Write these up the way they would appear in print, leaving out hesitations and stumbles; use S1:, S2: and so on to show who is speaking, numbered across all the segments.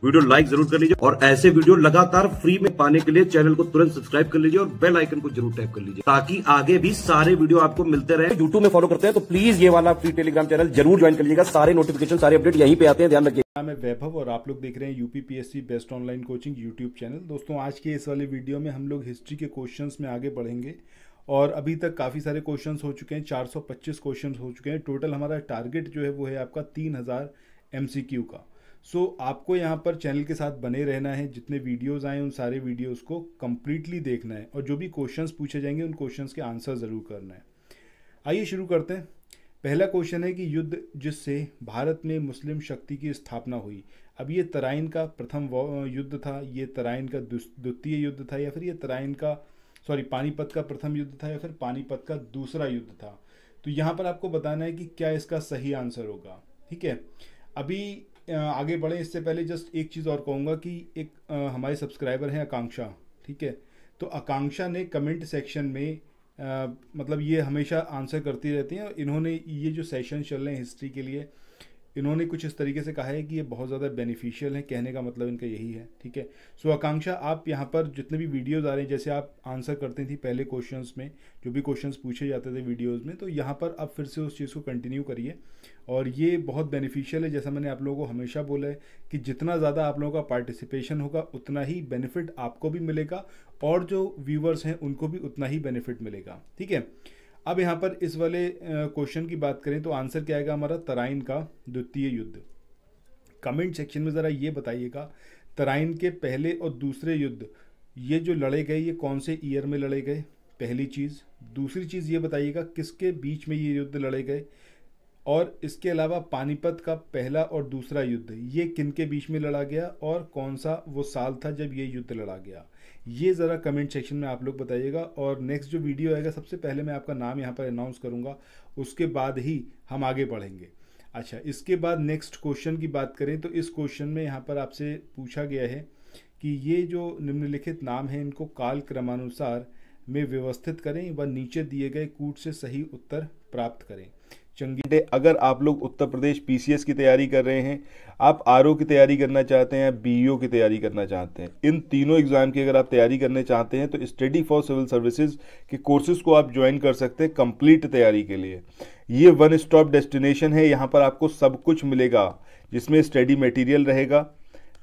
S1: Video like जरूर कर लीजिए और ऐसे वीडियो लगातार फ्री में पाने के लिए चैनल को तुरंत सब्सक्राइब कर लीजिए और बेल आइकन को जरूर टैप कर लीजिए ताकि आगे भी सारे वीडियो आपको मिलते रहे। यूट्यूब में फॉलो करते हैं तो प्लीज ये वाला फ्री टेलीग्राम चैनल जरूर ज्वाइन कर लीजिएगा। सारे नोटिफिकेशन सारे अपडेट यहीं पे आते हैं, ध्यान रखिए।
S2: मैं वैभव और आप लोग देख रहे हैं UPPSC best online coaching YouTube channel. दोस्तों आज के इस वाले वीडियो में हम लोग हिस्ट्री के क्वेश्चंस में आगे बढ़ेंगे और अभी तक काफ़ी सारे क्वेश्चंस हो चुके हैं, 425 क्वेश्चंस हो चुके हैं। टोटल हमारा टारगेट जो है वो है आपका 3000 MCQ का। सो आपको यहाँ पर चैनल के साथ बने रहना है, जितने वीडियोस आए उन सारे वीडियोस को कम्प्लीटली देखना है और जो भी क्वेश्चंस पूछे जाएंगे उन क्वेश्चंस के आंसर ज़रूर करना है। आइए शुरू करते हैं। पहला क्वेश्चन है कि युद्ध जिससे भारत में मुस्लिम शक्ति की स्थापना हुई। अब ये तराइन का प्रथम युद्ध था, ये तराइन का द्वितीय युद्ध था, या फिर ये पानीपत का प्रथम युद्ध था, या फिर पानीपत का दूसरा युद्ध था। तो यहाँ पर आपको बताना है कि क्या इसका सही आंसर होगा। ठीक है, अभी आगे बढ़े इससे पहले जस्ट एक चीज़ और कहूँगा कि एक हमारे सब्सक्राइबर हैं आकांक्षा। ठीक है, तो आकांक्षा ने कमेंट सेक्शन में मतलब ये हमेशा आंसर करती रहती हैं। इन्होंने ये जो सेशन चल रहे हैं हिस्ट्री के लिए, इन्होंने कुछ इस तरीके से कहा है कि ये बहुत ज़्यादा बेनिफिशियल है। कहने का मतलब इनका यही है। ठीक है, सो आकांक्षा आप यहाँ पर जितने भी वीडियोस आ रहे हैं, जैसे आप आंसर करती थी पहले क्वेश्चंस में, जो भी क्वेश्चंस पूछे जाते थे वीडियोस में, तो यहाँ पर आप फिर से उस चीज़ को कंटिन्यू करिए और ये बहुत बेनिफिशियल है। जैसा मैंने आप लोगों को हमेशा बोला है कि जितना ज़्यादा आप लोगों का पार्टिसिपेशन होगा उतना ही बेनिफिट आपको भी मिलेगा और जो व्यूवर्स हैं उनको भी उतना ही बेनिफिट मिलेगा। ठीक है, अब यहाँ पर इस वाले क्वेश्चन की बात करें तो आंसर क्या आएगा हमारा, तराइन का द्वितीय युद्ध। कमेंट सेक्शन में ज़रा ये बताइएगा, तराइन के पहले और दूसरे युद्ध ये जो लड़े गए ये कौन से ईयर में लड़े गए, पहली चीज़। दूसरी चीज़ ये बताइएगा किसके बीच में ये युद्ध लड़े गए, और इसके अलावा पानीपत का पहला और दूसरा युद्ध ये किन के बीच में लड़ा गया और कौन सा वो साल था जब ये युद्ध लड़ा गया। ये ज़रा कमेंट सेक्शन में आप लोग बताइएगा। और नेक्स्ट जो वीडियो आएगा सबसे पहले मैं आपका नाम यहाँ पर अनाउंस करूँगा, उसके बाद ही हम आगे बढ़ेंगे। अच्छा, इसके बाद नेक्स्ट क्वेश्चन की बात करें तो इस क्वेश्चन में यहाँ पर आपसे पूछा गया है कि ये जो निम्नलिखित नाम हैं इनको काल क्रमानुसार में व्यवस्थित करें व नीचे दिए गए कूट से सही उत्तर प्राप्त करें। चंगी, अगर आप लोग उत्तर प्रदेश PCS की तैयारी कर रहे हैं, आप RO की तैयारी करना चाहते हैं, BEO की तैयारी करना चाहते हैं, इन तीनों एग्जाम की अगर आप तैयारी करने चाहते हैं तो स्टडी फॉर सिविल सर्विसेज के कोर्सेज को आप ज्वाइन कर सकते हैं कंप्लीट तैयारी के लिए। ये वन स्टॉप डेस्टिनेशन है, यहाँ पर आपको सब कुछ मिलेगा, जिसमें स्टडी मटेरियल रहेगा,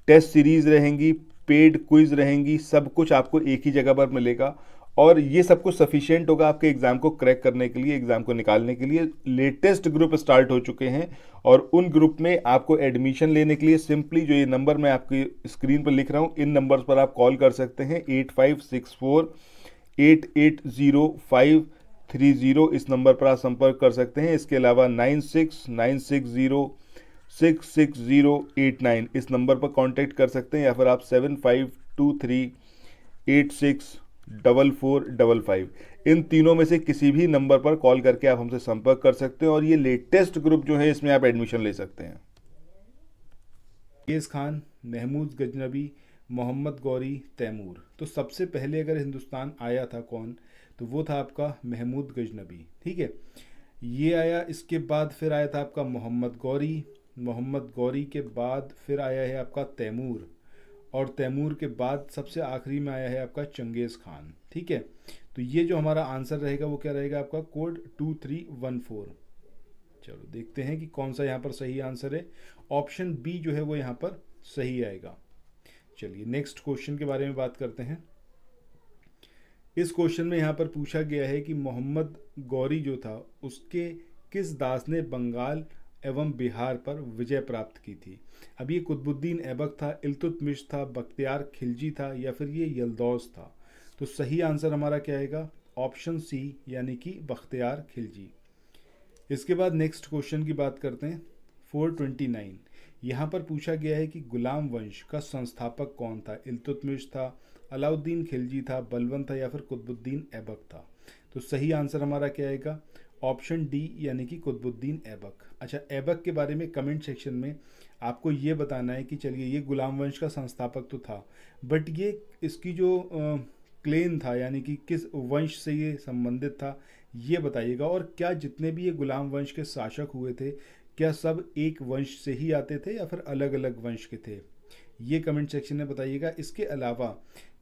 S2: टेस्ट सीरीज रहेंगी, पेड क्विज रहेंगी, सब कुछ आपको एक ही जगह पर मिलेगा और ये सब कुछ सफिशिएंट होगा आपके एग्जाम को क्रैक करने के लिए, एग्जाम को निकालने के लिए। लेटेस्ट ग्रुप स्टार्ट हो चुके हैं और उन ग्रुप में आपको एडमिशन लेने के लिए सिंपली जो ये नंबर मैं आपकी स्क्रीन पर लिख रहा हूँ, इन नंबर्स पर आप कॉल कर सकते हैं। 8564880530 इस नंबर पर आप संपर्क कर सकते हैं। इसके अलावा 9696066089 इस नंबर पर कांटेक्ट कर सकते हैं, या फिर आप 7523864455 इन तीनों में से किसी भी नंबर पर कॉल करके आप हमसे संपर्क कर सकते हैं और ये लेटेस्ट ग्रुप जो है इसमें आप एडमिशन ले सकते हैं। चंगेज़ खान, महमूद गजनबी, मोहम्मद गौरी, तैमूर। तो सबसे पहले अगर हिंदुस्तान आया था कौन, तो वो था आपका महमूद गजनबी। ठीक है, ये आया, इसके बाद फिर आया था आपका मोहम्मद गौरी, मोहम्मद गौरी के बाद फिर आया है आपका तैमूर, और तैमूर के बाद सबसे आखिरी में आया है आपका चंगेज़ खान। ठीक है, तो ये जो हमारा आंसर रहेगा वो क्या रहेगा आपका, कोड 2314। चलो देखते हैं कि कौन सा यहाँ पर सही आंसर है। ऑप्शन बी जो है वो यहाँ पर सही आएगा। चलिए नेक्स्ट क्वेश्चन के बारे में बात करते हैं। इस क्वेश्चन में यहाँ पर पूछा गया है कि मोहम्मद गौरी जो था उसके किस दास ने बंगाल एवं बिहार पर विजय प्राप्त की थी। अब ये कुतुबुद्दीन ऐबक था, इल्तुतमिश था, बख्तियार खिलजी था, या फिर ये यल्दौस था। तो सही आंसर हमारा क्या आएगा, ऑप्शन सी यानी कि बख्तियार खिलजी। इसके बाद नेक्स्ट क्वेश्चन की बात करते हैं। 429 यहाँ पर पूछा गया है कि गुलाम वंश का संस्थापक कौन था। इल्तुतमिश था, अलाउद्दीन खिलजी था, बलबन था, या फिर कुतुबुद्दीन ऐबक था। तो सही आंसर हमारा क्या आएगा, ऑप्शन डी यानी कि कुतुबुद्दीन ऐबक। अच्छा, ऐबक के बारे में कमेंट सेक्शन में आपको ये बताना है कि चलिए ये गुलाम वंश का संस्थापक तो था, बट ये इसकी जो क्लेन था यानी कि किस वंश से ये संबंधित था ये बताइएगा। और क्या जितने भी ये गुलाम वंश के शासक हुए थे क्या सब एक वंश से ही आते थे या फिर अलग अलग वंश के थे, ये कमेंट सेक्शन में बताइएगा। इसके अलावा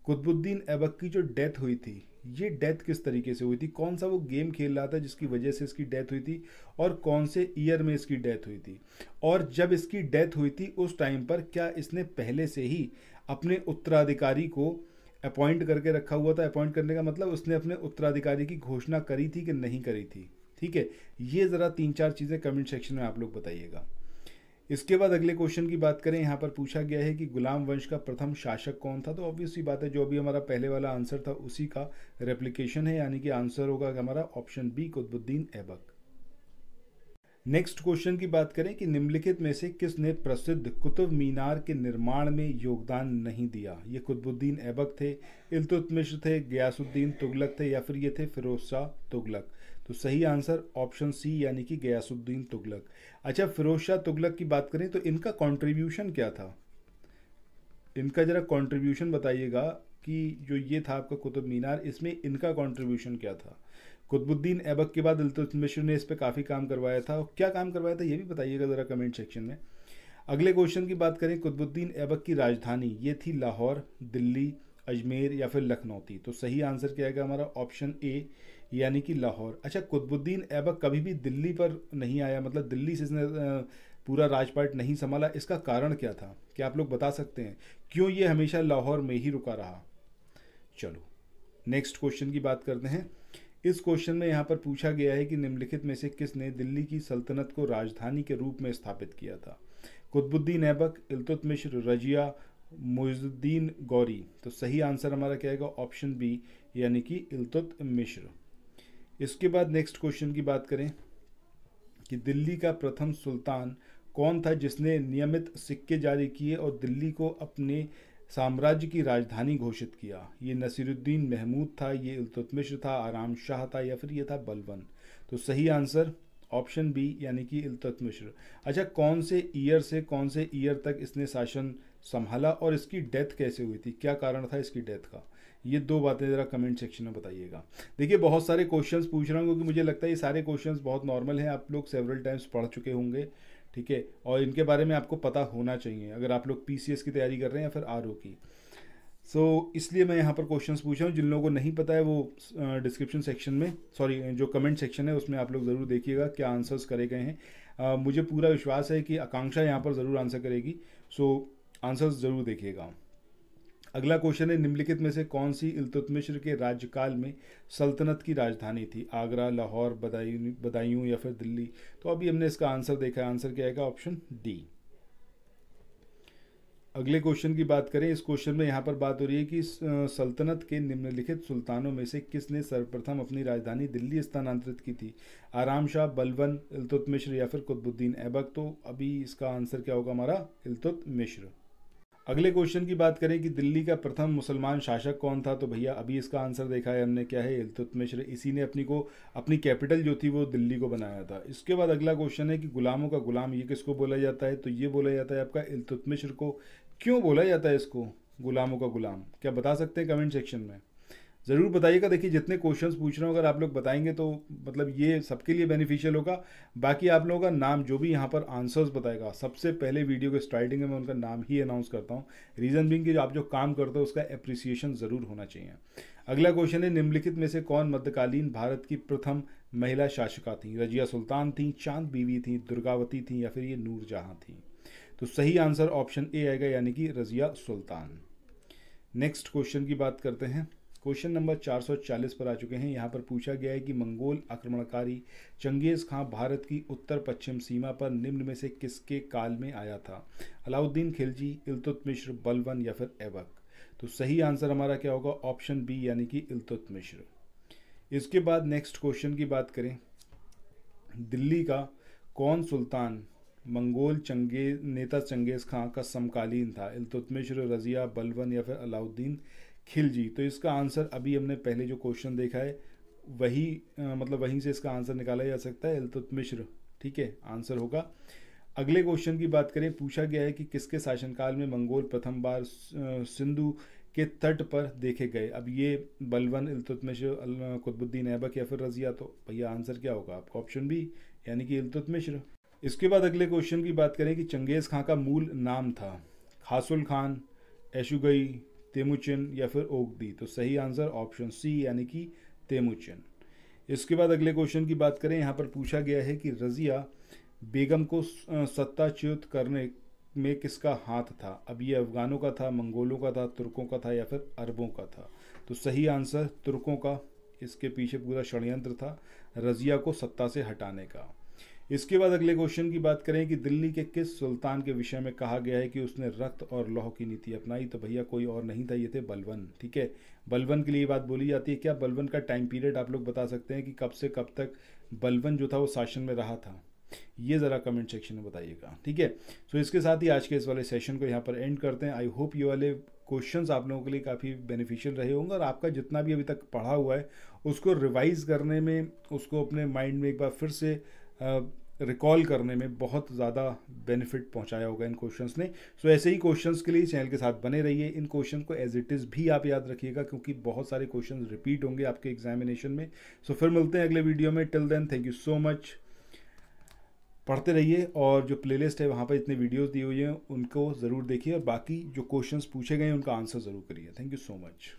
S2: कुतुबुद्दीन ऐबक की जो डेथ हुई थी, ये डेथ किस तरीके से हुई थी, कौन सा वो गेम खेल रहा था जिसकी वजह से इसकी डेथ हुई थी, और कौन से ईयर में इसकी डेथ हुई थी, और जब इसकी डेथ हुई थी उस टाइम पर क्या इसने पहले से ही अपने उत्तराधिकारी को अपॉइंट करके रखा हुआ था। अपॉइंट करने का मतलब उसने अपने उत्तराधिकारी की घोषणा करी थी कि नहीं करी थी। ठीक है, ये ज़रा 3-4 चीज़ें कमेंट सेक्शन में आप लोग बताइएगा। इसके बाद अगले क्वेश्चन की बात करें, यहाँ पर पूछा गया है कि गुलाम वंश का प्रथम शासक कौन था। तो ऑब्वियस सी बात है, जो अभी हमारा पहले वाला आंसर था उसी का रेप्लिकेशन है, यानी कि आंसर होगा हमारा option B, Qutbuddin Aibak. Next question की बात करें कि निम्नलिखित में से किसने प्रसिद्ध कुतुब मीनार के निर्माण में योगदान नहीं दिया। ये कुतुबुद्दीन ऐबक थे, इल्तुतमिश थे, गयासुद्दीन तुगलक थे, या फिर ये थे फिरोज शाह तुगलक। तो सही आंसर ऑप्शन सी, यानी कि गयासुद्दीन तुगलक। अच्छा, फिरोज शाह तुगलक की बात करें तो इनका कंट्रीब्यूशन क्या था, इनका जरा कंट्रीब्यूशन बताइएगा कि जो ये था आपका कुतुब मीनार, इसमें इनका कंट्रीब्यूशन क्या था। कुतुबुद्दीन ऐबक के बाद इल्तुतमिश ने इस पर काफ़ी काम करवाया था, और क्या काम करवाया था ये भी बताइएगा ज़रा कमेंट सेक्शन में। अगले क्वेश्चन की बात करें, कुतुबुद्दीन ऐबक की राजधानी ये थी लाहौर, दिल्ली, अजमेर या फिर लखनऊ थी। तो सही आंसर क्या आएगा हमारा ऑप्शन ए, यानी कि लाहौर। अच्छा, कुतुबुद्दीन ऐबक कभी भी दिल्ली पर नहीं आया, मतलब दिल्ली से इसने पूरा राजपाट नहीं संभाला, इसका कारण क्या था, क्या आप लोग बता सकते हैं, क्यों ये हमेशा लाहौर में ही रुका रहा। चलो नेक्स्ट क्वेश्चन की बात करते हैं। इस क्वेश्चन में यहाँ पर पूछा गया है कि निम्नलिखित में से किसने दिल्ली की सल्तनत को राजधानी के रूप में स्थापित किया था। कुतुबुद्दीन ऐबक, इल्तुतमिश, रजिया, मुइजुद्दीन गौरी। तो सही आंसर हमारा क्या आएगा ऑप्शन बी, यानी कि इल्तुतमिश। इसके बाद नेक्स्ट क्वेश्चन की बात करें कि दिल्ली का प्रथम सुल्तान कौन था जिसने नियमित सिक्के जारी किए और दिल्ली को अपने साम्राज्य की राजधानी घोषित किया। ये नसीरुद्दीन महमूद था, ये इल्तुतमिश था, आराम शाह था, या फिर ये था बलबन। तो सही आंसर ऑप्शन बी, यानी कि इल्तुतमिश। अच्छा, कौन से ईयर से कौन से ईयर तक इसने शासन संभाला और इसकी डेथ कैसे हुई थी, क्या कारण था इसकी डेथ का, ये दो बातें ज़रा कमेंट सेक्शन में बताइएगा। देखिए, बहुत सारे क्वेश्चंस पूछ रहा हूँ क्योंकि मुझे लगता है ये सारे क्वेश्चंस बहुत नॉर्मल हैं, आप लोग सेवरल टाइम्स पढ़ चुके होंगे। ठीक है, और इनके बारे में आपको पता होना चाहिए अगर आप लोग PCS की तैयारी कर रहे हैं या फिर RO की। इसलिए मैं यहाँ पर क्वेश्चंस पूछ रहा हूँ। जिन लोगों को नहीं पता है वो डिस्क्रिप्शन सेक्शन में, सॉरी जो कमेंट सेक्शन है उसमें आप लोग ज़रूर देखिएगा क्या आंसर्स करे गए हैं। मुझे पूरा विश्वास है कि आकांक्षा यहाँ पर ज़रूर आंसर करेगी, आंसर्स ज़रूर देखिएगा। अगला क्वेश्चन है, निम्नलिखित में से कौन सी इल्तुतमिश के राज्यकाल में सल्तनत की राजधानी थी। आगरा, लाहौर, बदायूं या फिर दिल्ली। तो अभी हमने इसका आंसर देखा है, आंसर क्या आएगा ऑप्शन डी। अगले क्वेश्चन की बात करें, इस क्वेश्चन में यहाँ पर बात हो रही है कि सल्तनत के निम्नलिखित सुल्तानों में से किसने सर्वप्रथम अपनी राजधानी दिल्ली स्थानांतरित की थी। आराम शाह, बलबन, इल्तुतमिश या फिर कुतुबुद्दीन ऐबक। तो अभी इसका आंसर क्या होगा हमारा इल्तुतमिश। अगले क्वेश्चन की बात करें कि दिल्ली का प्रथम मुसलमान शासक कौन था। तो भैया अभी इसका आंसर देखा है हमने, क्या है इल्तुतमिश। इसी ने अपनी कैपिटल जो थी वो दिल्ली को बनाया था। इसके बाद अगला क्वेश्चन है कि गुलामों का गुलाम ये किसको बोला जाता है। तो ये बोला जाता है आपका इल्तुतमिश को। क्यों बोला जाता है इसको गुलामों का गुलाम, क्या बता सकते हैं कमेंट सेक्शन में, ज़रूर बताइएगा। देखिए, जितने क्वेश्चंस पूछ रहे हो अगर आप लोग बताएंगे तो मतलब ये सबके लिए बेनिफिशियल होगा। बाकी आप लोगों का नाम जो भी यहाँ पर आंसर्स बताएगा, सबसे पहले वीडियो के स्टार्टिंग में मैं उनका नाम ही अनाउंस करता हूँ। रीज़न बीइंग कि आप जो काम करते हो उसका एप्रिसिएशन ज़रूर होना चाहिए। अगला क्वेश्चन है, निम्नलिखित में से कौन मध्यकालीन भारत की प्रथम महिला शासिका थी। रजिया सुल्तान थी, चांद बीवी थी, दुर्गावती थी, या फिर ये नूरजहां थी। तो सही आंसर ऑप्शन ए आएगा, यानी कि रजिया सुल्तान। नेक्स्ट क्वेश्चन की बात करते हैं। क्वेश्चन नंबर 440 पर आ चुके हैं। यहाँ पर पूछा गया है कि मंगोल आक्रमणकारी चंगेज़ खां भारत की उत्तर पश्चिम सीमा पर निम्न में से किसके काल में आया था। अलाउद्दीन खिलजी, इल्तुतमिश, बलबन या फिर ऐबक। तो सही आंसर हमारा क्या होगा ऑप्शन बी, यानी कि इल्तुतमिश। इसके बाद नेक्स्ट क्वेश्चन की बात करें, दिल्ली का कौन सुल्तान मंगोल नेता चंगेज़ खां का समकालीन था। इल्तुतमिश, रजिया, बलबन या फिर अलाउद्दीन खिलजी। तो इसका आंसर अभी हमने पहले जो क्वेश्चन देखा है वही वहीं से इसका आंसर निकाला जा सकता है, इल्तुतमिश। ठीक है, आंसर होगा। अगले क्वेश्चन की बात करें, पूछा गया है कि किसके शासनकाल में मंगोल प्रथम बार सिंधु के तट पर देखे गए। अब ये बलबन, इल्तुतमिश, कुतुबुद्दीन ऐबक या फिर रजिया। तो भैया आंसर क्या होगा आपका ऑप्शन बी, यानी कि इल्तुतमिश। इसके बाद अगले क्वेश्चन की बात करें कि चंगेज़ खां का मूल नाम था। खासुल खान, एशुगई, तेमुचिन या फिर ओगदी। तो सही आंसर ऑप्शन सी यानी कि तेमुचिन। इसके बाद अगले क्वेश्चन की बात करें, यहाँ पर पूछा गया है कि रज़िया बेगम को सत्ताच्युत करने में किसका हाथ था। अब ये अफगानों का था, मंगोलों का था, तुर्कों का था या फिर अरबों का था। तो सही आंसर तुर्कों का, इसके पीछे पूरा षड्यंत्र था रज़िया को सत्ता से हटाने का। इसके बाद अगले क्वेश्चन की बात करें कि दिल्ली के किस सुल्तान के विषय में कहा गया है कि उसने रक्त और लौह की नीति अपनाई। तो भैया कोई और नहीं था, ये थे बलबन। ठीक है, बलबन के लिए बात बोली जाती है। क्या बलबन का टाइम पीरियड आप लोग बता सकते हैं कि कब से कब तक बलबन जो था वो शासन में रहा था? ये ज़रा कमेंट सेक्शन में बताइएगा। ठीक है, सो इसके साथ ही आज के इस वाले सेशन को यहाँ पर एंड करते हैं। आई होप ये वाले क्वेश्चंस आप लोगों के लिए काफ़ी बेनिफिशियल रहे होंगे और आपका जितना भी अभी तक पढ़ा हुआ है उसको रिवाइज करने में, उसको अपने माइंड में एक बार फिर से रिकॉल करने में बहुत ज़्यादा बेनिफिट पहुंचाया होगा इन क्वेश्चंस ने। सो ऐसे ही क्वेश्चंस के लिए चैनल के साथ बने रहिए। इन क्वेश्चन को एज इट इज़ भी आप याद रखिएगा क्योंकि बहुत सारे क्वेश्चंस रिपीट होंगे आपके एग्जामिनेशन में। सो फिर मिलते हैं अगले वीडियो में। Till then thank you so much. पढ़ते रहिए और जो प्लेलिस्ट है वहाँ पर इतने वीडियोस दी हुई हैं उनको ज़रूर देखिए और बाकी जो क्वेश्चंस पूछे गए हैं उनका आंसर ज़रूर करिए। Thank you so much.